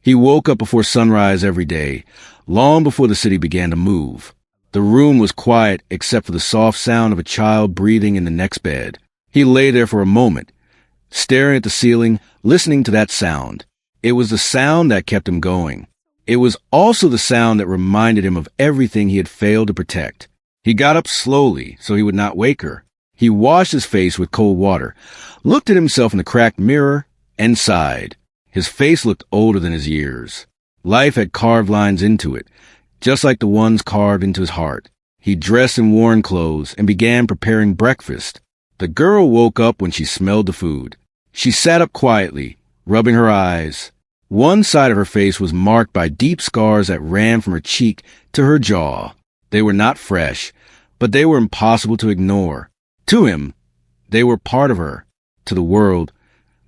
He woke up before sunrise every day, long before the city began to move. The room was quiet except for the soft sound of a child breathing in the next bed. He lay there for a moment, staring at the ceiling, listening to that sound. It was the sound that kept him going. It was also the sound that reminded him of everything he had failed to protect. He got up slowly so he would not wake her. He washed his face with cold water, looked at himself in the cracked mirror, and sighed. His face looked older than his years. Life had carved lines into it, just like the ones carved into his heart. He dressed in worn clothes and began preparing breakfast. The girl woke up when she smelled the food. She sat up quietly, rubbing her eyes. One side of her face was marked by deep scars that ran from her cheek to her jaw. They were not fresh, but they were impossible to ignore. To him, they were part of her. To the world,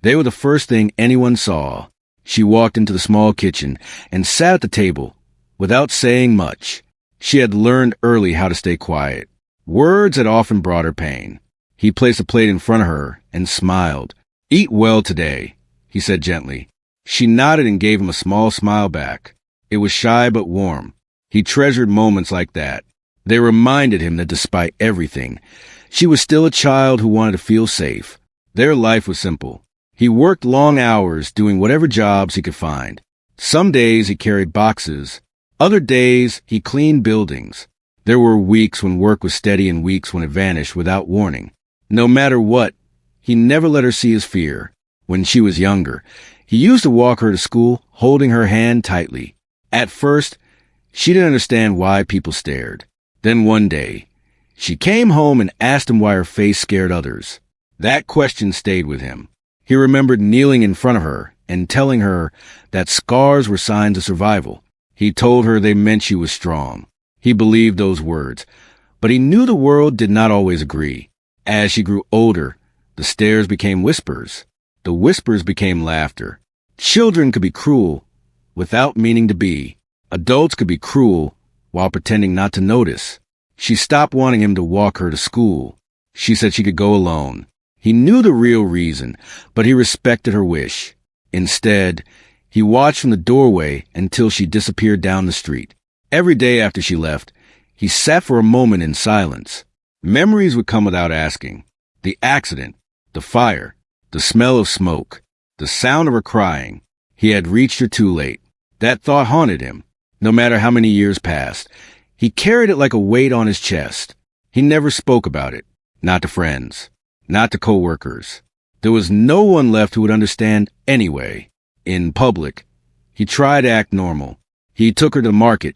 they were the first thing anyone saw. She walked into the small kitchen and sat at the table, without saying much. She had learned early how to stay quiet. Words had often brought her pain. He placed a plate in front of her and smiled. "Eat well today," he said gently. She nodded and gave him a small smile back. It was shy but warm. He treasured moments like that. They reminded him that despite everything, she was still a child who wanted to feel safe. Their life was simple. He worked long hours doing whatever jobs he could find. Some days he carried boxes. Other days he cleaned buildings. There were weeks when work was steady and weeks when it vanished without warning. No matter what, he never let her see his fear. When she was younger, he used to walk her to school, holding her hand tightly. At first, she didn't understand why people stared. Then one day, she came home and asked him why her face scared others. That question stayed with him. He remembered kneeling in front of her and telling her that scars were signs of survival. He told her they meant she was strong. He believed those words, but he knew the world did not always agree. As she grew older, the stares became whispers. The whispers became laughter. Children could be cruel without meaning to be. Adults could be cruel while pretending not to notice. She stopped wanting him to walk her to school. She said she could go alone. He knew the real reason, but he respected her wish. Instead, he watched from the doorway until she disappeared down the street. Every day after she left, he sat for a moment in silence. Memories would come without asking. The accident, the fire, the smell of smoke, the sound of her crying. He had reached her too late. That thought haunted him. No matter how many years passed, he carried it like a weight on his chest. He never spoke about it, not to friends, not to coworkers. There was no one left who would understand anyway. In public, he tried to act normal. He took her to market,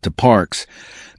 to parks,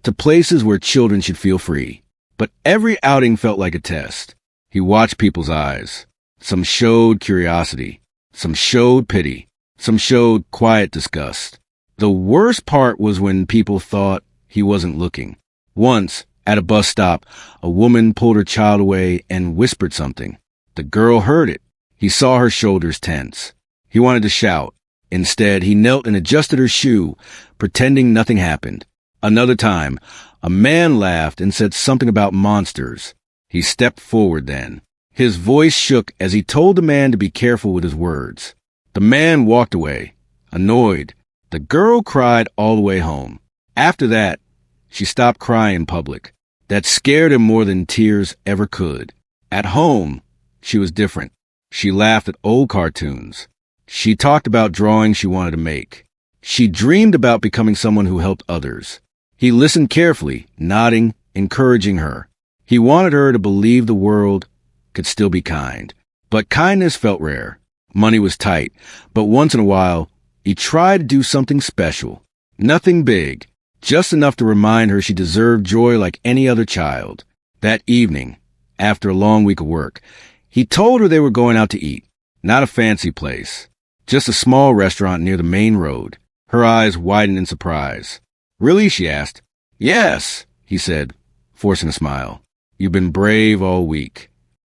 to places where children should feel free. But every outing felt like a test. He watched people's eyes. Some showed curiosity. Some showed pity. Some showed quiet disgust. The worst part was when people thought he wasn't looking. Once, at a bus stop, a woman pulled her child away and whispered something. The girl heard it. He saw her shoulders tense. He wanted to shout. Instead, he knelt and adjusted her shoe, pretending nothing happened. Another time, a man laughed and said something about monsters. He stepped forward then. His voice shook as he told the man to be careful with his words. The man walked away, annoyed. The girl cried all the way home. After that, she stopped crying in public. That scared him more than tears ever could. At home, she was different. She laughed at old cartoons. She talked about drawings she wanted to make. She dreamed about becoming someone who helped others. He listened carefully, nodding, encouraging her. He wanted her to believe the world could still be kind. But kindness felt rare. Money was tight, but once in a while, he tried to do something special. Nothing big, just enough to remind her she deserved joy like any other child. That evening, after a long week of work, he told her they were going out to eat. Not a fancy place, just a small restaurant near the main road. Her eyes widened in surprise. "Really?" she asked. "Yes," he said, forcing a smile. "You've been brave all week."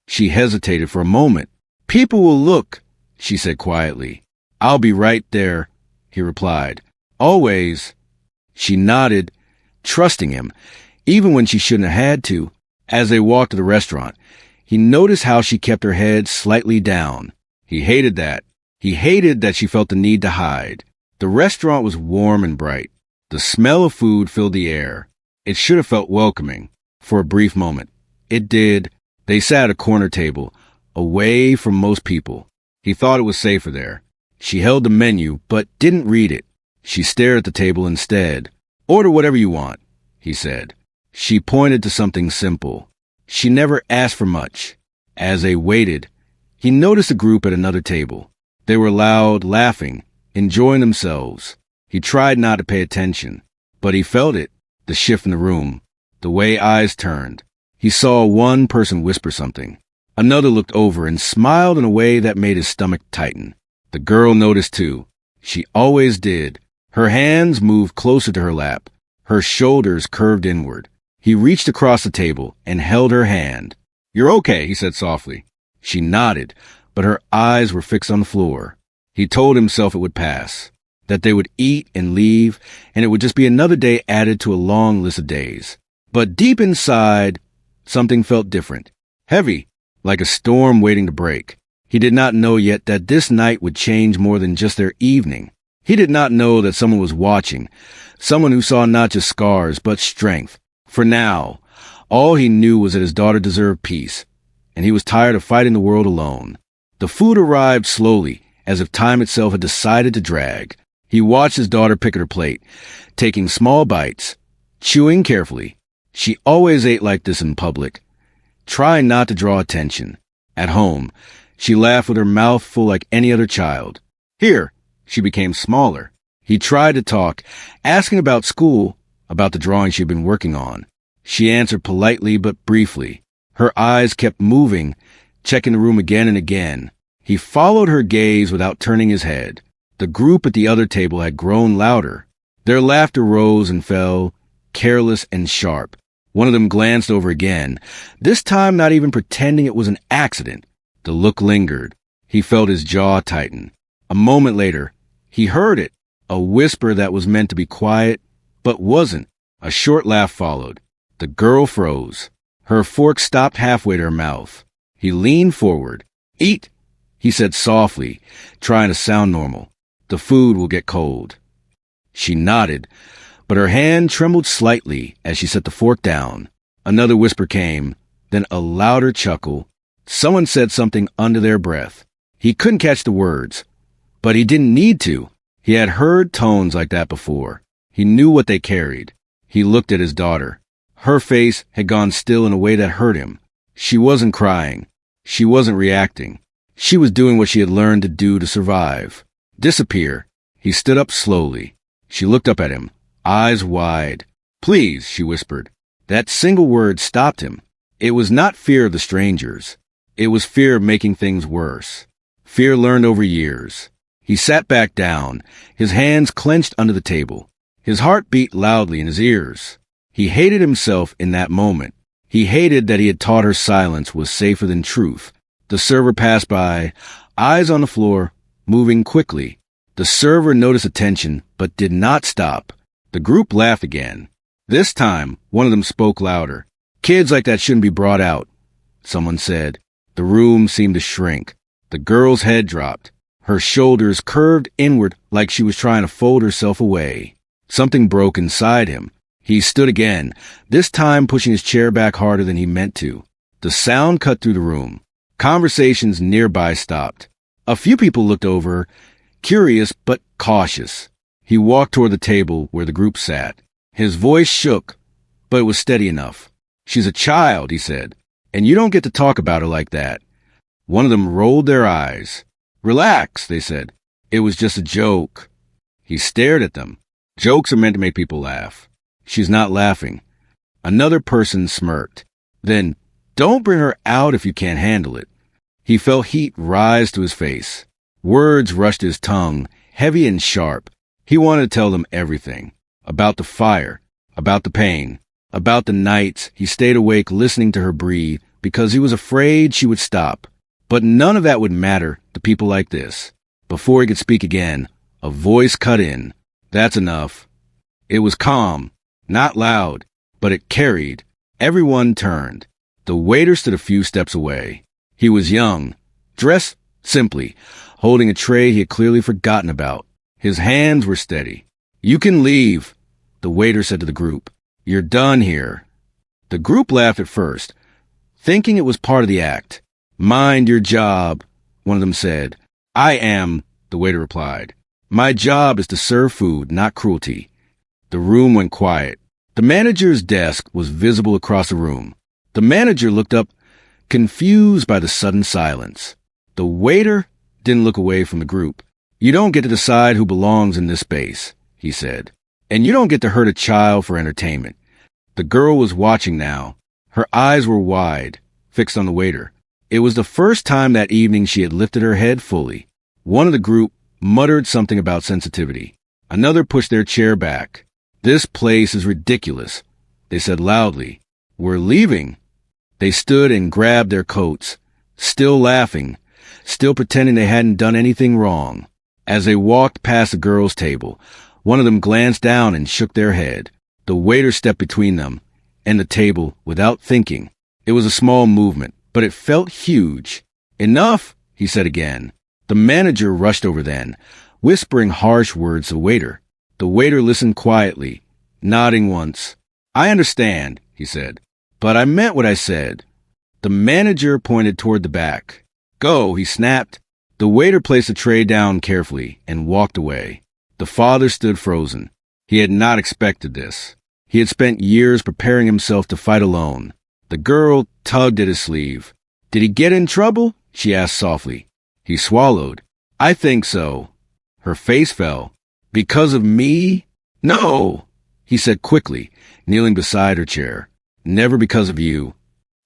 She hesitated for a moment. "People will look," she said quietly. "I'll be right there," he replied. "Always." She nodded, trusting him, even when she shouldn't have had to. As they walked to the restaurant, he noticed how she kept her head slightly down. He hated that. He hated that she felt the need to hide. The restaurant was warm and bright. The smell of food filled the air. It should have felt welcoming. For a brief moment. It did. They sat at a corner table, away from most people. He thought it was safer there. She held the menu, but didn't read it. She stared at the table instead. "Order whatever you want," he said. She pointed to something simple. She never asked for much. As they waited, he noticed a group at another table. They were loud, laughing, enjoying themselves. He tried not to pay attention, but he felt it, the shift in the room, the way eyes turned. He saw one person whisper something. Another looked over and smiled in a way that made his stomach tighten. The girl noticed too. She always did. Her hands moved closer to her lap. Her shoulders curved inward. He reached across the table and held her hand. "You're okay," he said softly. She nodded, but her eyes were fixed on the floor. He told himself it would pass, that they would eat and leave, and it would just be another day added to a long list of days. But deep inside, something felt different. Heavy, like a storm waiting to break. He did not know yet that this night would change more than just their evening. He did not know that someone was watching, someone who saw not just scars, but strength. For now, all he knew was that his daughter deserved peace, and he was tired of fighting the world alone. The food arrived slowly, as if time itself had decided to drag. He watched his daughter pick at her plate, taking small bites, chewing carefully. She always ate like this in public, trying not to draw attention. At home, she laughed with her mouth full like any other child. Here, she became smaller. He tried to talk, asking about school, about the drawing she had been working on. She answered politely but briefly. Her eyes kept moving, checking the room again and again. He followed her gaze without turning his head. The group at the other table had grown louder. Their laughter rose and fell, careless and sharp. One of them glanced over again, this time not even pretending it was an accident. The look lingered. He felt his jaw tighten. A moment later, he heard it, a whisper that was meant to be quiet, but wasn't. A short laugh followed. The girl froze. Her fork stopped halfway to her mouth. He leaned forward. "Eat," he said softly, trying to sound normal. "The food will get cold." She nodded, but her hand trembled slightly as she set the fork down. Another whisper came, then a louder chuckle. Someone said something under their breath. He couldn't catch the words, but he didn't need to. He had heard tones like that before. He knew what they carried. He looked at his daughter. Her face had gone still in a way that hurt him. She wasn't crying. She wasn't reacting. She was doing what she had learned to do to survive. Disappear. He stood up slowly. She looked up at him, eyes wide. "Please," she whispered. That single word stopped him. It was not fear of the strangers. It was fear of making things worse. Fear learned over years. He sat back down, his hands clenched under the table. His heart beat loudly in his ears. He hated himself in that moment. He hated that he had taught her silence was safer than truth. The server passed by, eyes on the floor, moving quickly. The server noticed attention, but did not stop. The group laughed again. This time, one of them spoke louder. "Kids like that shouldn't be brought out," someone said. The room seemed to shrink. The girl's head dropped. Her shoulders curved inward like she was trying to fold herself away. Something broke inside him. He stood again, this time pushing his chair back harder than he meant to. The sound cut through the room. Conversations nearby stopped. A few people looked over, curious but cautious. He walked toward the table where the group sat. His voice shook, but it was steady enough. "She's a child," he said, "and you don't get to talk about her like that." One of them rolled their eyes. "Relax," they said. "It was just a joke." He stared at them. Jokes are meant to make people laugh. "She's not laughing." Another person smirked. Then, "Don't bring her out if you can't handle it." He felt heat rise to his face. Words rushed his tongue, heavy and sharp. He wanted to tell them everything. About the fire, about the pain, about the nights he stayed awake listening to her breathe because he was afraid she would stop. But none of that would matter to people like this. Before he could speak again, a voice cut in. "That's enough." It was calm, not loud, but it carried. Everyone turned. The waiter stood a few steps away. He was young, dressed simply, holding a tray he had clearly forgotten about. His hands were steady. "You can leave," the waiter said to the group. "You're done here." The group laughed at first, thinking it was part of the act. "Mind your job," one of them said. "I am," the waiter replied. "My job is to serve food, not cruelty." The room went quiet. The manager's desk was visible across the room. The manager looked up, confused by the sudden silence. The waiter didn't look away from the group. "You don't get to decide who belongs in this space," he said. "And you don't get to hurt a child for entertainment." The girl was watching now. Her eyes were wide, fixed on the waiter. It was the first time that evening she had lifted her head fully. One of the group muttered something about sensitivity. Another pushed their chair back. "This place is ridiculous," they said loudly. "We're leaving." They stood and grabbed their coats, still laughing, still pretending they hadn't done anything wrong. As they walked past the girls' table, one of them glanced down and shook their head. The waiter stepped between them and the table without thinking. It was a small movement, but it felt huge. "Enough," he said again. The manager rushed over then, whispering harsh words to the waiter. The waiter listened quietly, nodding once. "I understand," he said, "but I meant what I said." The manager pointed toward the back. "Go," he snapped. The waiter placed the tray down carefully and walked away. The father stood frozen. He had not expected this. He had spent years preparing himself to fight alone. The girl tugged at his sleeve. "Did he get in trouble?" she asked softly. He swallowed. "I think so." Her face fell. "Because of me?" "No," he said quickly, kneeling beside her chair. "Never because of you."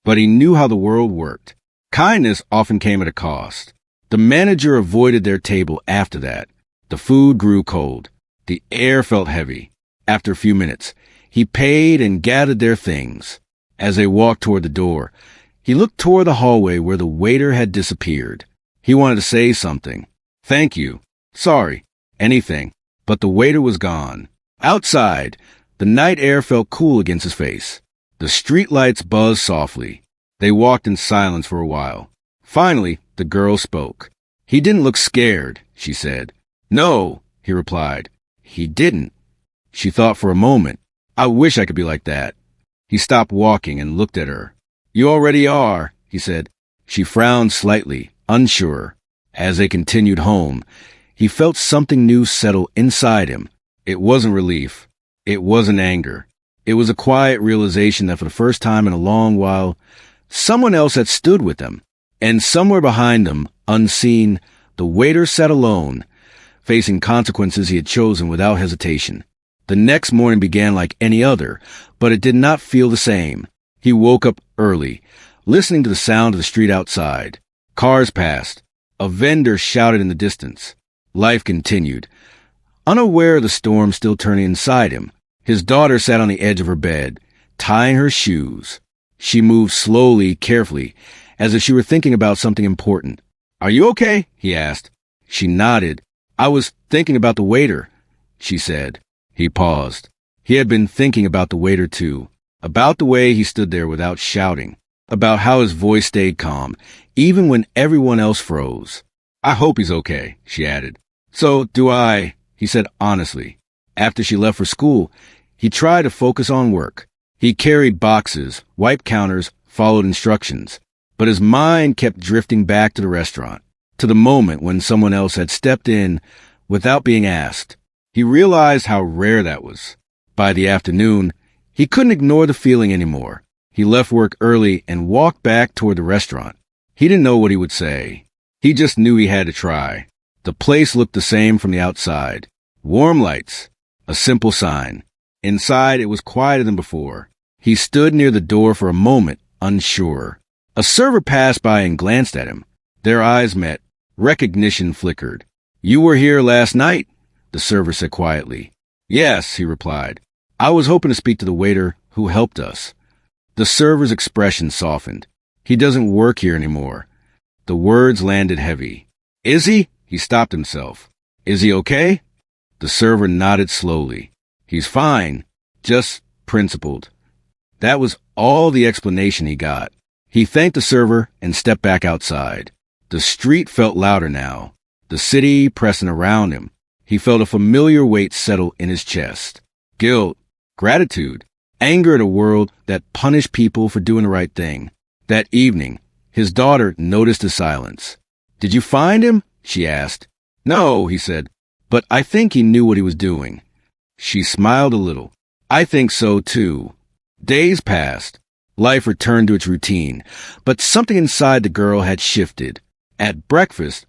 But he knew how the world worked. Kindness often came at a cost. The manager avoided their table after that. The food grew cold. The air felt heavy. After a few minutes, he paid and gathered their things. As they walked toward the door, he looked toward the hallway where the waiter had disappeared. He wanted to say something. "Thank you. Sorry. Anything." But the waiter was gone. Outside, the night air felt cool against his face. The streetlights buzzed softly. They walked in silence for a while. Finally, the girl spoke. "He didn't look scared," she said. "No," he replied. "He didn't." She thought for a moment. "I wish I could be like that." He stopped walking and looked at her. "You already are," he said. She frowned slightly, unsure. As they continued home, he felt something new settle inside him. It wasn't relief. It wasn't anger. It was a quiet realization that for the first time in a long while, someone else had stood with him. And somewhere behind them, unseen, the waiter sat alone, facing consequences he had chosen without hesitation. The next morning began like any other, but it did not feel the same. He woke up early, listening to the sound of the street outside. Cars passed. A vendor shouted in the distance. Life continued. Unaware of the storm still turning inside him, his daughter sat on the edge of her bed, tying her shoes. She moved slowly, carefully, as if she were thinking about something important. "Are you okay?" he asked. She nodded. "I was thinking about the waiter," she said. He paused. He had been thinking about the waiter too, about the way he stood there without shouting, about how his voice stayed calm, even when everyone else froze. "I hope he's okay," she added. "So do I," he said honestly. After she left for school, he tried to focus on work. He carried boxes, wiped counters, followed instructions. But his mind kept drifting back to the restaurant, to the moment when someone else had stepped in without being asked. He realized how rare that was. By the afternoon, he couldn't ignore the feeling anymore. He left work early and walked back toward the restaurant. He didn't know what he would say. He just knew he had to try. The place looked the same from the outside. Warm lights. A simple sign. Inside, it was quieter than before. He stood near the door for a moment, unsure. A server passed by and glanced at him. Their eyes met. Recognition flickered. "You were here last night?" the server said quietly. "Yes," he replied. "I was hoping to speak to the waiter who helped us." The server's expression softened. "He doesn't work here anymore." The words landed heavy. "Is he?" He stopped himself. "Is he okay?" The server nodded slowly. "He's fine, just principled." That was all the explanation he got. He thanked the server and stepped back outside. The street felt louder now, the city pressing around him. He felt a familiar weight settle in his chest. Guilt, gratitude, anger at a world that punished people for doing the right thing. That evening, his daughter noticed his silence. "Did you find him?" she asked. "No," he said, "but I think he knew what he was doing." She smiled a little. "I think so, too." Days passed. Life returned to its routine, but something inside the girl had shifted. At breakfast,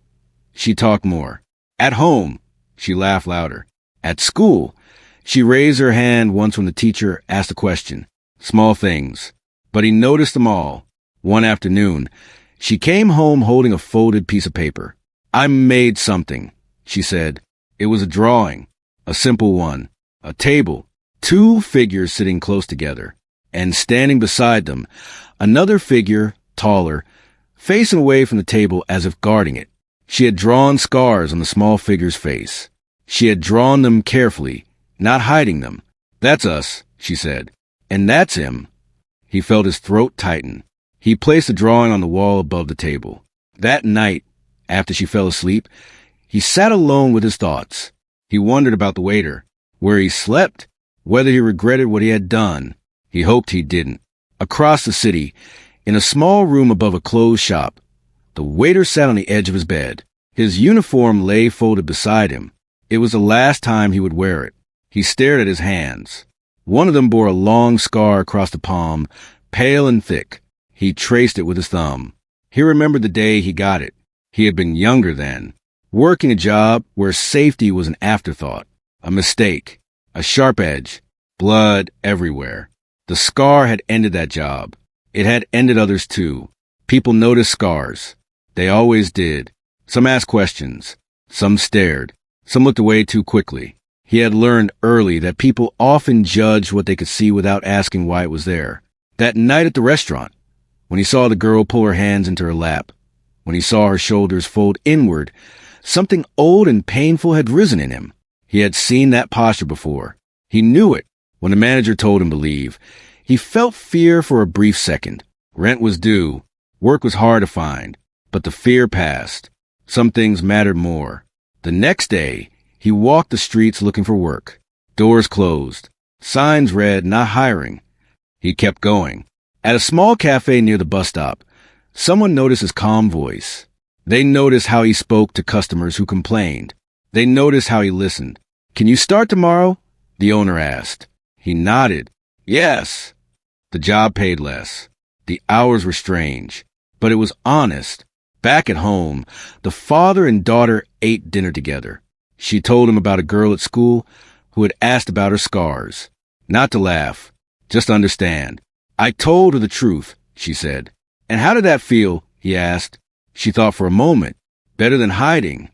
she talked more. At home, she laughed louder. At school, she raised her hand once when the teacher asked a question. Small things. But he noticed them all. One afternoon, she came home holding a folded piece of paper. "I made something," she said. It was a drawing, a simple one, a table, two figures sitting close together. And standing beside them, another figure, taller, facing away from the table as if guarding it. She had drawn scars on the small figure's face. She had drawn them carefully, not hiding them. "That's us," she said. "And that's him." He felt his throat tighten. He placed the drawing on the wall above the table. That night, after she fell asleep, he sat alone with his thoughts. He wondered about the waiter, where he slept, whether he regretted what he had done. He hoped he didn't. Across the city, in a small room above a closed shop, the waiter sat on the edge of his bed. His uniform lay folded beside him. It was the last time he would wear it. He stared at his hands. One of them bore a long scar across the palm, pale and thick. He traced it with his thumb. He remembered the day he got it. He had been younger then, working a job where safety was an afterthought, a mistake, a sharp edge, blood everywhere. The scar had ended that job. It had ended others too. People noticed scars. They always did. Some asked questions. Some stared. Some looked away too quickly. He had learned early that people often judged what they could see without asking why it was there. That night at the restaurant, when he saw the girl pull her hands into her lap, when he saw her shoulders fold inward, something old and painful had risen in him. He had seen that posture before. He knew it. When the manager told him to leave, he felt fear for a brief second. Rent was due. Work was hard to find. But the fear passed. Some things mattered more. The next day, he walked the streets looking for work. Doors closed. Signs read, "Not hiring." He kept going. At a small cafe near the bus stop, someone noticed his calm voice. They noticed how he spoke to customers who complained. They noticed how he listened. "Can you start tomorrow?" the owner asked. He nodded. "Yes." The job paid less. The hours were strange, but it was honest. Back at home, the father and daughter ate dinner together. She told him about a girl at school who had asked about her scars. Not to laugh, just to understand. "I told her the truth," she said. "And how did that feel?" he asked. She thought for a moment. "Better than hiding."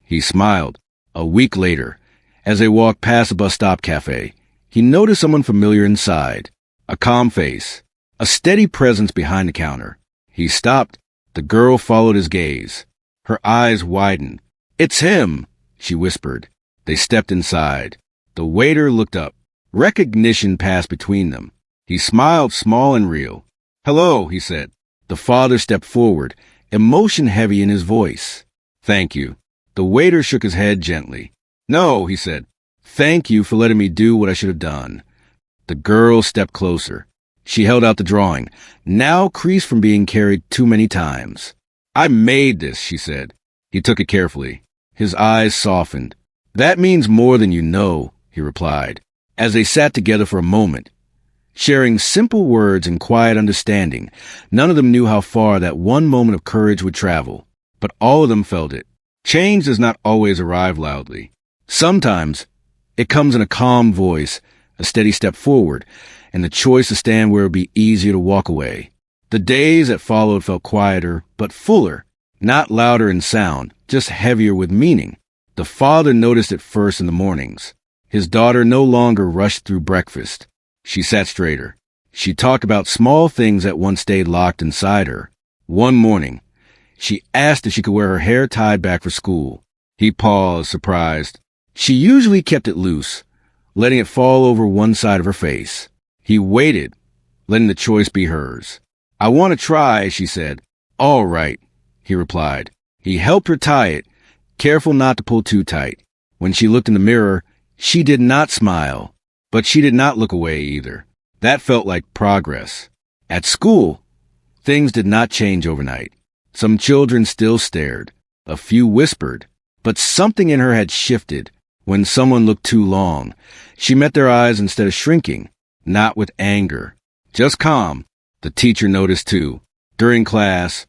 He smiled. A week later, as they walked past the bus stop cafe, he noticed someone familiar inside. A calm face, a steady presence behind the counter. He stopped. The girl followed his gaze. Her eyes widened. "It's him," she whispered. They stepped inside. The waiter looked up. Recognition passed between them. He smiled small and real. "Hello," he said. The father stepped forward, emotion heavy in his voice. "Thank you." The waiter shook his head gently. "No," he said. "Thank you for letting me do what I should have done." The girl stepped closer. She held out the drawing, now creased from being carried too many times. "I made this," she said. He took it carefully. His eyes softened. "That means more than you know," he replied. As they sat together for a moment, sharing simple words and quiet understanding, none of them knew how far that one moment of courage would travel, but all of them felt it. Change does not always arrive loudly. Sometimes it comes in a calm voice, a steady step forward, and the choice to stand where it would be easier to walk away. The days that followed felt quieter, but fuller, not louder in sound, just heavier with meaning. The father noticed it first in the mornings. His daughter no longer rushed through breakfast. She sat straighter. She talked about small things that once stayed locked inside her. One morning, she asked if she could wear her hair tied back for school. He paused, surprised. She usually kept it loose, letting it fall over one side of her face. He waited, letting the choice be hers. "I want to try," she said. "All right," he replied. He helped her tie it, careful not to pull too tight. When she looked in the mirror, she did not smile, but she did not look away either. That felt like progress. At school, things did not change overnight. Some children still stared. A few whispered. But something in her had shifted. When someone looked too long, she met their eyes instead of shrinking, not with anger, just calm. The teacher noticed too. During class,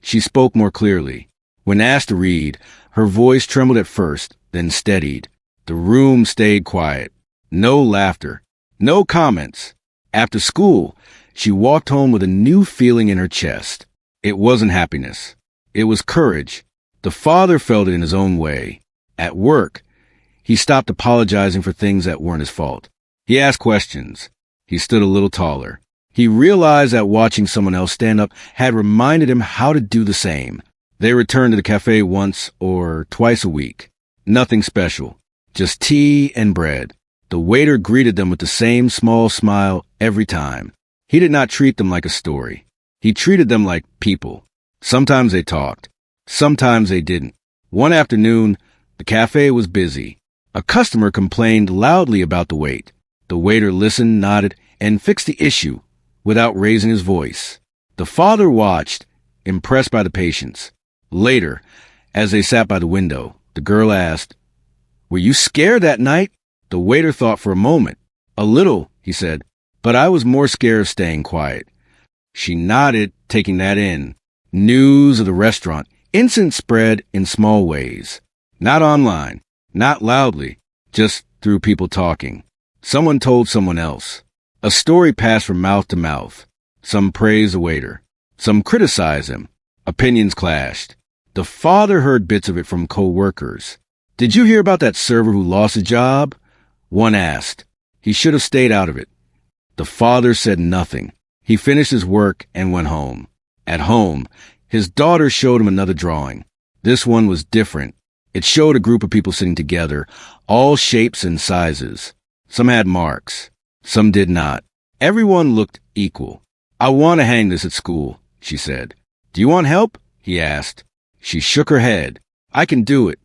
she spoke more clearly. When asked to read, her voice trembled at first, then steadied. The room stayed quiet. No laughter. No comments. After school, she walked home with a new feeling in her chest. It wasn't happiness. It was courage. The father felt it in his own way. At work, he stopped apologizing for things that weren't his fault. He asked questions. He stood a little taller. He realized that watching someone else stand up had reminded him how to do the same. They returned to the cafe once or twice a week. Nothing special. Just tea and bread. The waiter greeted them with the same small smile every time. He did not treat them like a story. He treated them like people. Sometimes they talked. Sometimes they didn't. One afternoon, the cafe was busy. A customer complained loudly about the wait. The waiter listened, nodded, and fixed the issue without raising his voice. The father watched, impressed by the patience. Later, as they sat by the window, the girl asked, "Were you scared that night?" The waiter thought for a moment. "A little," he said, "but I was more scared of staying quiet." She nodded, taking that in. News of the restaurant. Instant spread in small ways. Not online, not loudly, just through people talking. Someone told someone else. A story passed from mouth to mouth. Some praised the waiter. Some criticized him. Opinions clashed. The father heard bits of it from co-workers. "Did you hear about that server who lost his job?" One asked. He should have stayed out of it. The father said nothing. He finished his work and went home. At home, his daughter showed him another drawing. This one was different. It showed a group of people sitting together, all shapes and sizes. Some had marks. Some did not. Everyone looked equal. "I want to hang this at school," she said. "Do you want help?" he asked. She shook her head. "I can do it."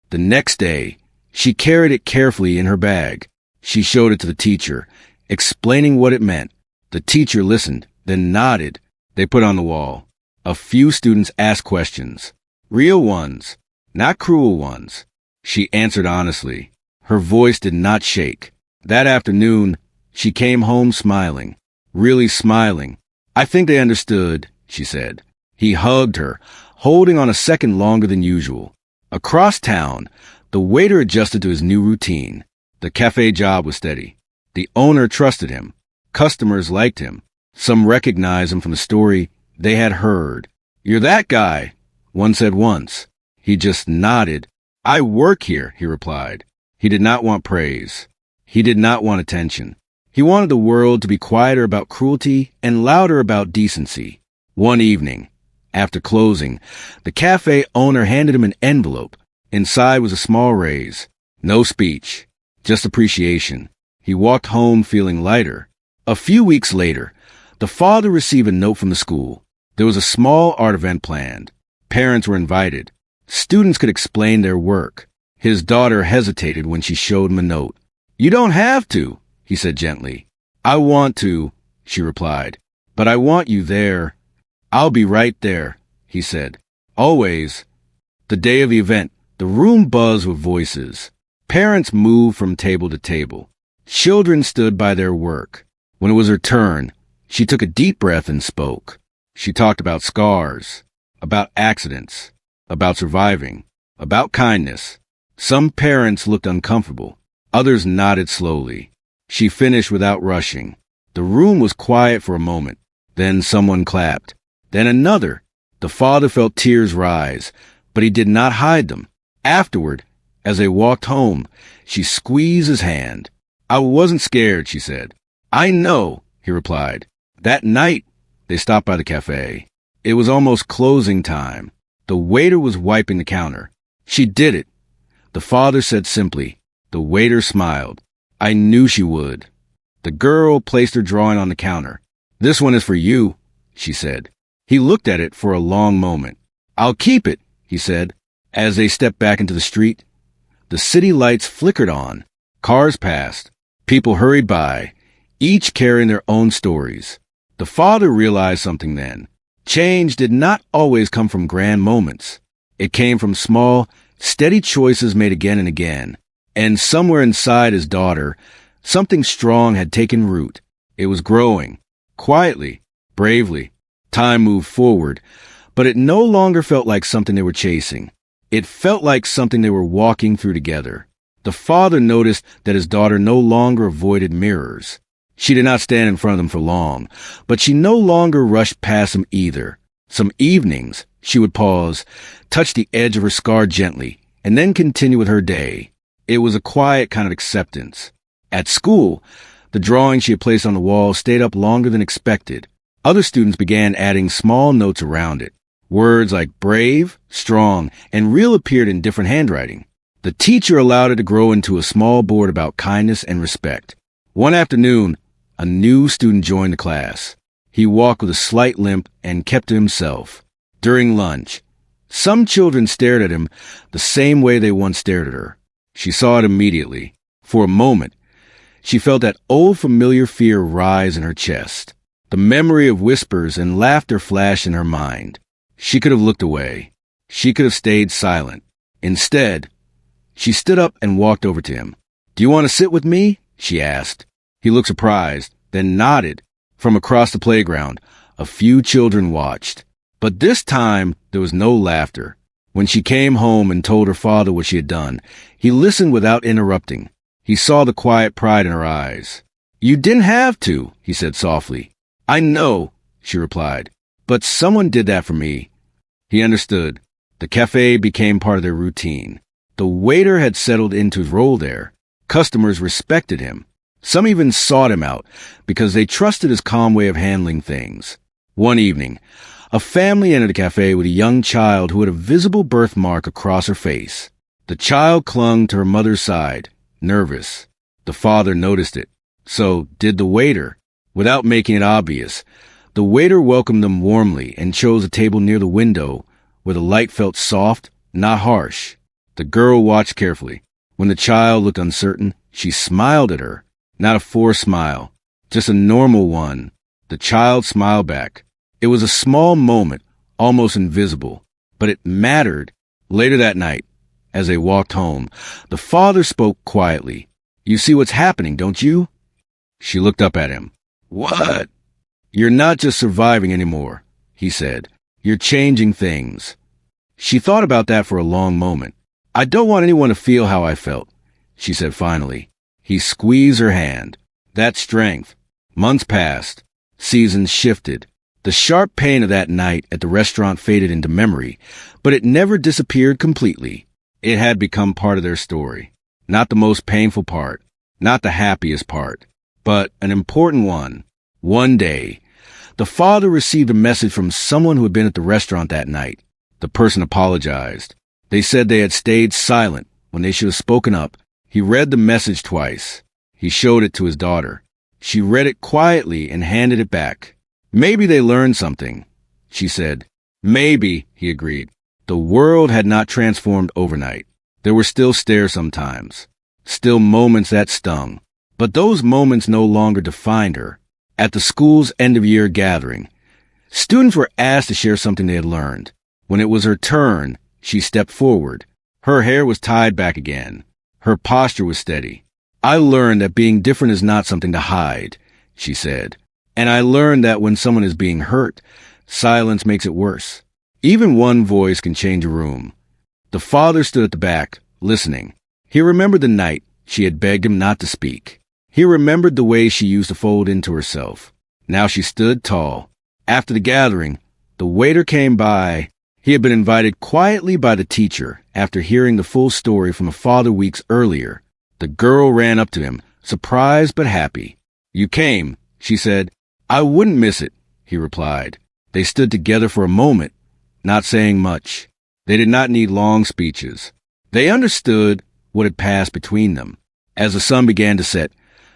The next day, she carried it carefully in her bag. She showed it to the teacher, explaining what it meant. The teacher listened, then nodded. They put it on the wall. A few students asked questions. Real ones, not cruel ones. She answered honestly. Her voice did not shake. That afternoon, she came home smiling. Really smiling. "I think they understood," she said. He hugged her, holding on a second longer than usual. Across town, the waiter adjusted to his new routine. The cafe job was steady. The owner trusted him. Customers liked him. Some recognized him from the story they had heard. "You're that guy," one said once. He just nodded. "I work here," he replied. He did not want praise. He did not want attention. He wanted the world to be quieter about cruelty and louder about decency. One evening, after closing, the cafe owner handed him an envelope. Inside was a small raise. No speech, just appreciation. He walked home feeling lighter. A few weeks later, the father received a note from the school. There was a small art event planned. Parents were invited. Students could explain their work. His daughter hesitated when she showed him a note. "You don't have to," he said gently. "I want to," she replied. "But I want you there." "I'll be right there," he said. Always. The day of the event, the room buzzed with voices. Parents moved from table to table. Children stood by their work. When it was her turn, she took a deep breath and spoke. She talked about scars, about accidents, about surviving, about kindness. Some parents looked uncomfortable. Others nodded slowly. She finished without rushing. The room was quiet for a moment. Then someone clapped. Then another. The father felt tears rise, but he did not hide them. Afterward, as they walked home, she squeezed his hand. "I wasn't scared," she said. "I know," he replied. That night, they stopped by the cafe. It was almost closing time. The waiter was wiping the counter. "She did it," the father said simply. The waiter smiled. "I knew she would." The girl placed her drawing on the counter. "This one is for you," she said. He looked at it for a long moment. "I'll keep it," he said, as they stepped back into the street. The city lights flickered on. Cars passed. People hurried by, each carrying their own stories. The father realized something then. Change did not always come from grand moments. It came from small, steady choices made again and again. And somewhere inside his daughter, something strong had taken root. It was growing, quietly, bravely. Time moved forward, but it no longer felt like something they were chasing. It felt like something they were walking through together. The father noticed that his daughter no longer avoided mirrors. She did not stand in front of them for long, but she no longer rushed past them either. Some evenings, she would pause, touch the edge of her scar gently, and then continue with her day. It was a quiet kind of acceptance. At school, the drawing she had placed on the wall stayed up longer than expected. Other students began adding small notes around it. Words like brave, strong, and real appeared in different handwriting. The teacher allowed it to grow into a small board about kindness and respect. One afternoon, a new student joined the class. He walked with a slight limp and kept to himself. During lunch, some children stared at him the same way they once stared at her. She saw it immediately. For a moment, she felt that old familiar fear rise in her chest. The memory of whispers and laughter flashed in her mind. She could have looked away. She could have stayed silent. Instead, she stood up and walked over to him. "Do you want to sit with me?" she asked. He looked surprised, then nodded. From across the playground, a few children watched. But this time, there was no laughter. When she came home and told her father what she had done, he listened without interrupting. He saw the quiet pride in her eyes. "You didn't have to," he said softly. "I know," she replied, "but someone did that for me." He understood. The cafe became part of their routine. The waiter had settled into his role there. Customers respected him. Some even sought him out because they trusted his calm way of handling things. One evening, a family entered the cafe with a young child who had a visible birthmark across her face. The child clung to her mother's side, nervous. The father noticed it. So did the waiter. Without making it obvious, the waiter welcomed them warmly and chose a table near the window where the light felt soft, not harsh. The girl watched carefully. When the child looked uncertain, she smiled at her. Not a forced smile, just a normal one. The child smiled back. It was a small moment, almost invisible, but it mattered. Later that night, as they walked home, the father spoke quietly. "You see what's happening, don't you?" She looked up at him. "What?" "You're not just surviving anymore," he said. "You're changing things." She thought about that for a long moment. "I don't want anyone to feel how I felt," she said finally. He squeezed her hand. That strength. Months passed. Seasons shifted. The sharp pain of that night at the restaurant faded into memory, but it never disappeared completely. It had become part of their story. Not the most painful part, not the happiest part, but an important one. One day, the father received a message from someone who had been at the restaurant that night. The person apologized. They said they had stayed silent when they should have spoken up. He read the message twice. He showed it to his daughter. She read it quietly and handed it back. "Maybe they learned something," she said. "Maybe," he agreed. The world had not transformed overnight. There were still stares sometimes, still moments that stung. But those moments no longer defined her. At the school's end-of-year gathering, students were asked to share something they had learned. When it was her turn, she stepped forward. Her hair was tied back again. Her posture was steady. "I learned that being different is not something to hide," she said. "And I learned that when someone is being hurt, silence makes it worse. Even one voice can change a room." The father stood at the back, listening. He remembered the night she had begged him not to speak. He remembered the way she used to fold into herself. Now she stood tall. After the gathering, the waiter came by. He had been invited quietly by the teacher after hearing the full story from a father weeks earlier. The girl ran up to him, surprised but happy. "You came," she said. "I wouldn't miss it," he replied. They stood together for a moment, not saying much. They did not need long speeches. They understood what had passed between them. As the sun began to set,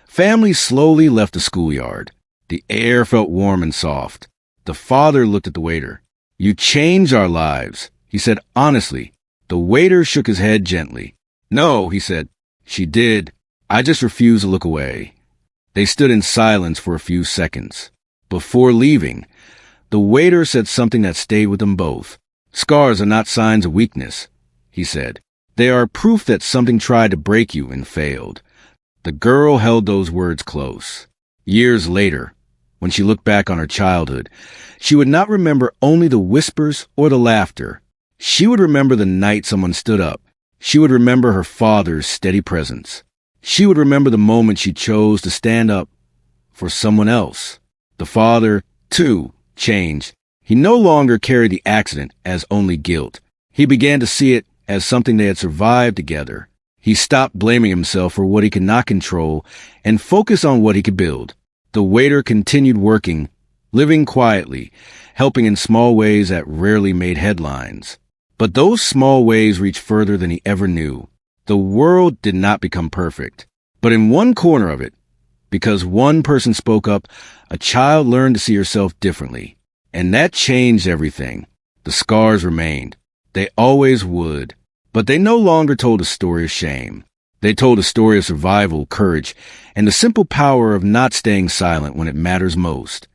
families slowly left the schoolyard. The air felt warm and soft. The father looked at the waiter. "You changed our lives," he said honestly. The waiter shook his head gently. No, he said. She did. I just refused to look away. They stood in silence for a few seconds. Before leaving, the waiter said something that stayed with them both. Scars are not signs of weakness, he said. They are proof that something tried to break you and failed. The girl held those words close. Years later, when she looked back on her childhood, she would not remember only the whispers or the laughter. She would remember the night someone stood up. She would remember her father's steady presence. She would remember the moment she chose to stand up for someone else. The father, too, changed. He no longer carried the accident as only guilt. He began to see it as something they had survived together. He stopped blaming himself for what he could not control and focused on what he could build. The waiter continued working, living quietly, helping in small ways that rarely made headlines. But those small ways reached further than he ever knew. The world did not become perfect. But in one corner of it, because one person spoke up, a child learned to see herself differently. And that changed everything. The scars remained. They always would. But they no longer told a story of shame. They told a story of survival, courage, and the simple power of not staying silent when it matters most.